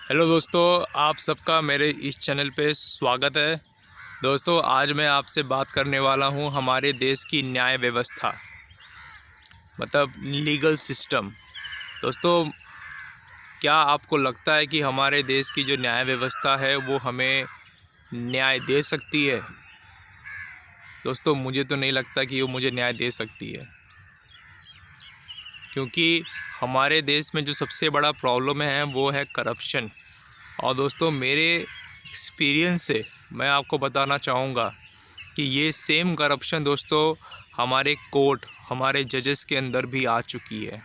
Hello दोस्तों, आप सबका मेरे इस चैनल पे स्वागत है। दोस्तों, आज मैं आपसे बात करने वाला हूँ हमारे देश की न्याय व्यवस्था, मतलब लीगल सिस्टम। दोस्तों, क्या आपको लगता है कि हमारे देश की जो न्याय व्यवस्था है वो हमें न्याय दे सकती है? दोस्तों, मुझे तो नहीं लगता कि वो मुझे न्याय दे सकती है, क्योंकि हमारे देश में जो सबसे बड़ा प्रॉब्लम है वो है करप्शन। और दोस्तों, मेरे एक्सपीरियंस से मैं आपको बताना चाहूँगा कि ये सेम करप्शन दोस्तों हमारे कोर्ट, हमारे जजेस के अंदर भी आ चुकी है।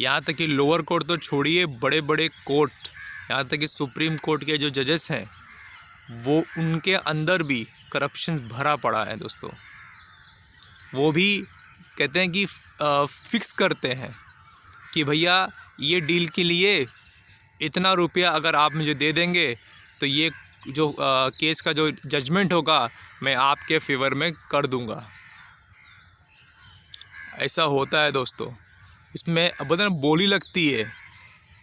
यहाँ तक कि लोअर कोर्ट तो छोड़िए, बड़े बड़े कोर्ट, यहाँ तक कि सुप्रीम कोर्ट के जो जजेस हैं वो उनके अंदर भी करप्शन भरा पड़ा है दोस्तों। वो भी कहते हैं कि फिक्स करते हैं कि भैया ये डील के लिए इतना रुपया अगर आप मुझे दे देंगे तो ये जो केस का जो जजमेंट होगा मैं आपके फेवर में कर दूंगा। ऐसा होता है दोस्तों। इसमें बदन बोली लगती है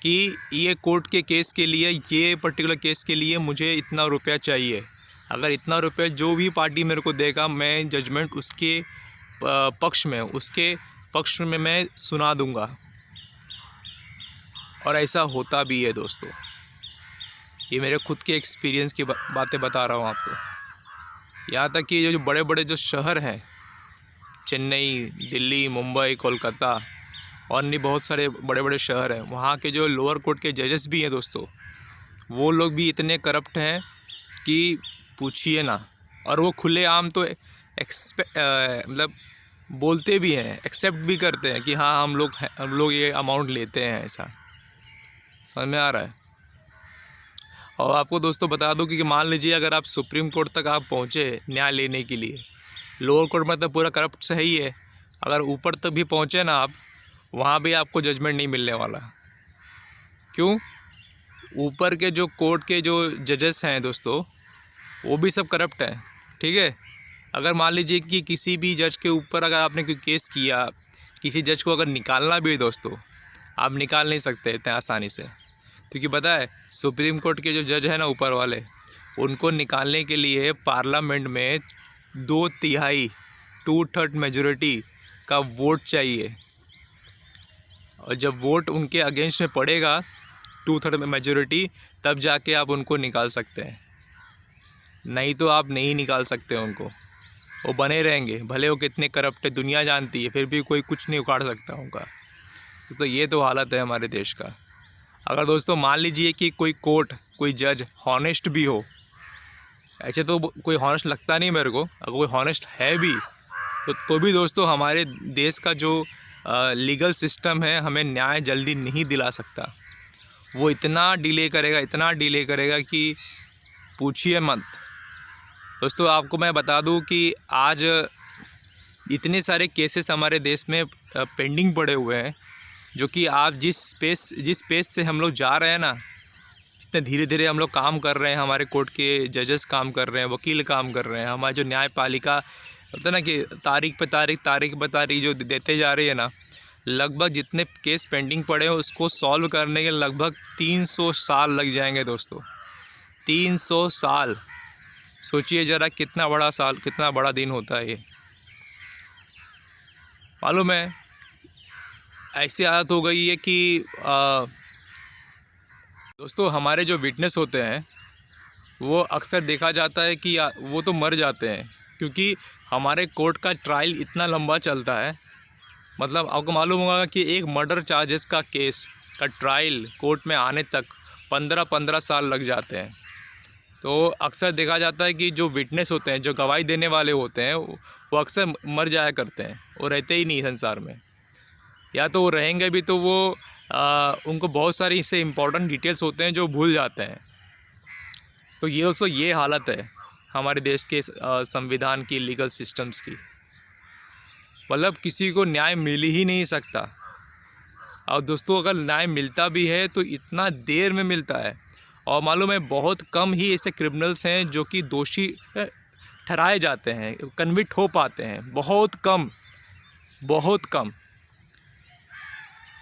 कि ये कोर्ट के केस के लिए, ये पर्टिकुलर केस के लिए मुझे इतना रुपया चाहिए। अगर इतना रुपया जो भी पार्टी मेरे को देगा, मैं जजमेंट उसके पक्ष में मैं सुना दूंगा। और ऐसा होता भी है दोस्तों। ये मेरे खुद के एक्सपीरियंस की बातें बता रहा हूँ आपको। यहाँ तक कि जो बड़े बड़े जो शहर हैं, चेन्नई, दिल्ली, मुंबई, कोलकाता और नहीं बहुत सारे बड़े बड़े शहर हैं, वहाँ के जो लोअर कोर्ट के जजेस भी हैं दोस्तों, वो लोग भी इतने करप्ट हैं कि पूछिए ना। और वो खुलेआम तो मतलब बोलते भी हैं, एक्सेप्ट भी करते हैं कि हाँ हम लोग ये अमाउंट लेते हैं। ऐसा समझ में आ रहा है। और आपको दोस्तों बता दूं कि मान लीजिए अगर आप सुप्रीम कोर्ट तक आप पहुँचे न्याय लेने के लिए, लोअर कोर्ट में तो पूरा करप्ट से ही है, अगर ऊपर तक भी पहुँचे ना आप, वहाँ भी आपको जजमेंट नहीं मिलने वाला। क्यों? ऊपर के जो कोर्ट के जो जजेस हैं दोस्तों, वो भी सब करप्ट हैं। ठीक है। अगर मान लीजिए कि किसी भी जज के ऊपर अगर आपने कोई केस किया, किसी जज को अगर निकालना भी है दोस्तों, आप निकाल नहीं सकते इतने आसानी से। क्योंकि पता है, सुप्रीम कोर्ट के जो जज हैं ना ऊपर वाले, उनको निकालने के लिए पार्लियामेंट में 2/3 2/3 मेजॉरिटी का वोट चाहिए। और जब वोट उनके अगेंस्ट में पड़ेगा 2/3 मेजॉरिटी, तब जाके आप उनको निकाल सकते हैं। नहीं तो आप नहीं निकाल सकते उनको। वो बने रहेंगे, भले वो कितने करप्ट है दुनिया जानती है, फिर भी कोई कुछ नहीं उखाड़ सकता उनका। तो ये तो हालत है हमारे देश का। अगर दोस्तों मान लीजिए कि कोई कोर्ट, कोई जज हॉनेस्ट भी हो, ऐसे तो कोई हॉनेस्ट लगता नहीं मेरे को, अगर कोई हॉनेस्ट है भी तो भी दोस्तों हमारे देश का जो लीगल सिस्टम है हमें न्याय जल्दी नहीं दिला सकता। वो इतना डिले करेगा कि पूछिए मत। दोस्तों, आपको मैं बता दूं कि आज इतने सारे केसेस हमारे देश में पेंडिंग पड़े हुए हैं, जो कि आप जिस पेस से हम लोग जा रहे हैं ना, इतने धीरे धीरे हम लोग काम कर रहे हैं, हमारे कोर्ट के जजेस काम कर रहे हैं, वकील काम कर रहे हैं, हमारी जो न्यायपालिका होता है ना कि तारीख पे तारीख जो देते जा रही है ना, लगभग जितने केस पेंडिंग पड़े हैं उसको सॉल्व करने के लगभग 300 साल लग जाएंगे दोस्तों। 300 साल। सोचिए ज़रा कितना बड़ा दिन होता है ये। मालूम है, ऐसी आदत हो गई है कि दोस्तों हमारे जो विटनेस होते हैं वो अक्सर देखा जाता है कि वो तो मर जाते हैं, क्योंकि हमारे कोर्ट का ट्रायल इतना लंबा चलता है। मतलब आपको मालूम होगा कि एक मर्डर चार्जेस का केस का ट्रायल कोर्ट में आने तक 15-15 साल लग जाते हैं। तो अक्सर देखा जाता है कि जो विटनेस होते हैं, जो गवाही देने वाले होते हैं, वो अक्सर मर जाया करते हैं, वो रहते ही नहीं संसार में। या तो वो रहेंगे भी तो वो उनको बहुत सारी इससे इम्पोर्टेंट डिटेल्स होते हैं जो भूल जाते हैं। तो ये दोस्तों ये हालत है हमारे देश के संविधान की, लीगल सिस्टम्स की। मतलब किसी को न्याय मिल ही नहीं सकता। और दोस्तों अगर न्याय मिलता भी है तो इतना देर में मिलता है। और मालूम है, बहुत कम ही ऐसे क्रिमिनल्स हैं जो कि दोषी ठहराए जाते हैं, कन्विक्ट हो पाते हैं। बहुत कम।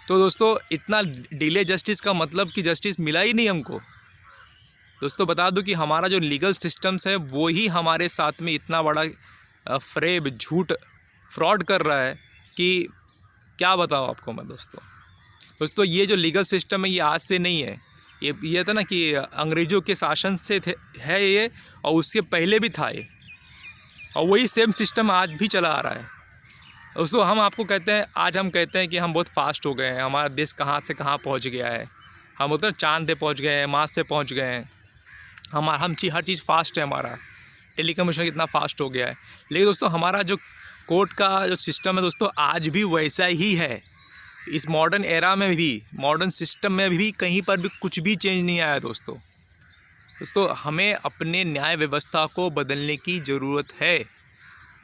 तो दोस्तों इतना डिले जस्टिस का मतलब कि जस्टिस मिला ही नहीं हमको। दोस्तों बता दूं कि हमारा जो लीगल सिस्टम्स है वो ही हमारे साथ में इतना बड़ा फ्रेब झूठ फ्रॉड कर रहा है कि क्या बताऊं आपको मैं। दोस्तों ये जो लीगल सिस्टम है ये आज से नहीं है, ये था ना कि अंग्रेज़ों के शासन से है ये, और उससे पहले भी था ये, और वही सेम सिस्टम आज भी चला आ रहा है। दोस्तों हम आपको कहते हैं, आज हम कहते हैं कि हम बहुत फास्ट हो गए हैं, हमारा देश कहाँ से कहाँ पहुँच गया है, हम बोलते हैं चाँद पे पहुँच गए हैं, मार्स पे पहुँच गए हैं, हर चीज़ फास्ट है, हमारा टेलीकम्युनिकेशन कितना फास्ट हो गया है। लेकिन दोस्तों हमारा जो कोर्ट का जो सिस्टम है दोस्तों आज भी वैसा ही है। इस मॉडर्न एरा में भी, मॉडर्न सिस्टम में भी कहीं पर भी कुछ भी चेंज नहीं आया दोस्तों। हमें अपने न्याय व्यवस्था को बदलने की ज़रूरत है।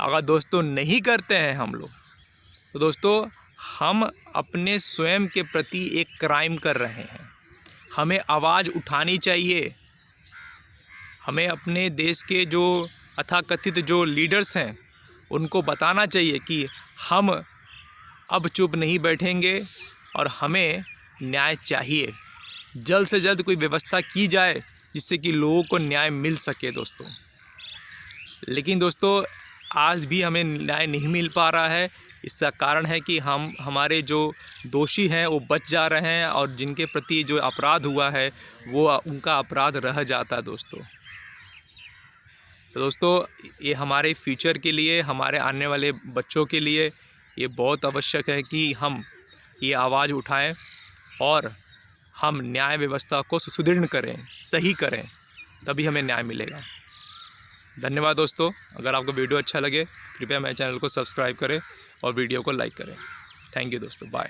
अगर दोस्तों नहीं करते हैं हम लोग, तो दोस्तों हम अपने स्वयं के प्रति एक क्राइम कर रहे हैं। हमें आवाज़ उठानी चाहिए। हमें अपने देश के जो तथाकथित जो लीडर्स हैं उनको बताना चाहिए कि हम अब चुप नहीं बैठेंगे और हमें न्याय चाहिए। जल्द से जल्द कोई व्यवस्था की जाए जिससे कि लोगों को न्याय मिल सके दोस्तों। लेकिन दोस्तों आज भी हमें न्याय नहीं मिल पा रहा है। इसका कारण है कि हमारे जो दोषी हैं वो बच जा रहे हैं, और जिनके प्रति जो अपराध हुआ है वो उनका अपराध रह जाता है दोस्तों। तो दोस्तों ये हमारे फ्यूचर के लिए, हमारे आने वाले बच्चों के लिए ये बहुत आवश्यक है कि हम ये आवाज़ उठाएं और हम न्याय व्यवस्था को सुदृढ़ करें, सही करें, तभी हमें न्याय मिलेगा। धन्यवाद दोस्तों। अगर आपको वीडियो अच्छा लगे कृपया मेरे चैनल को सब्सक्राइब करें और वीडियो को लाइक करें। थैंक यू दोस्तों, बाय।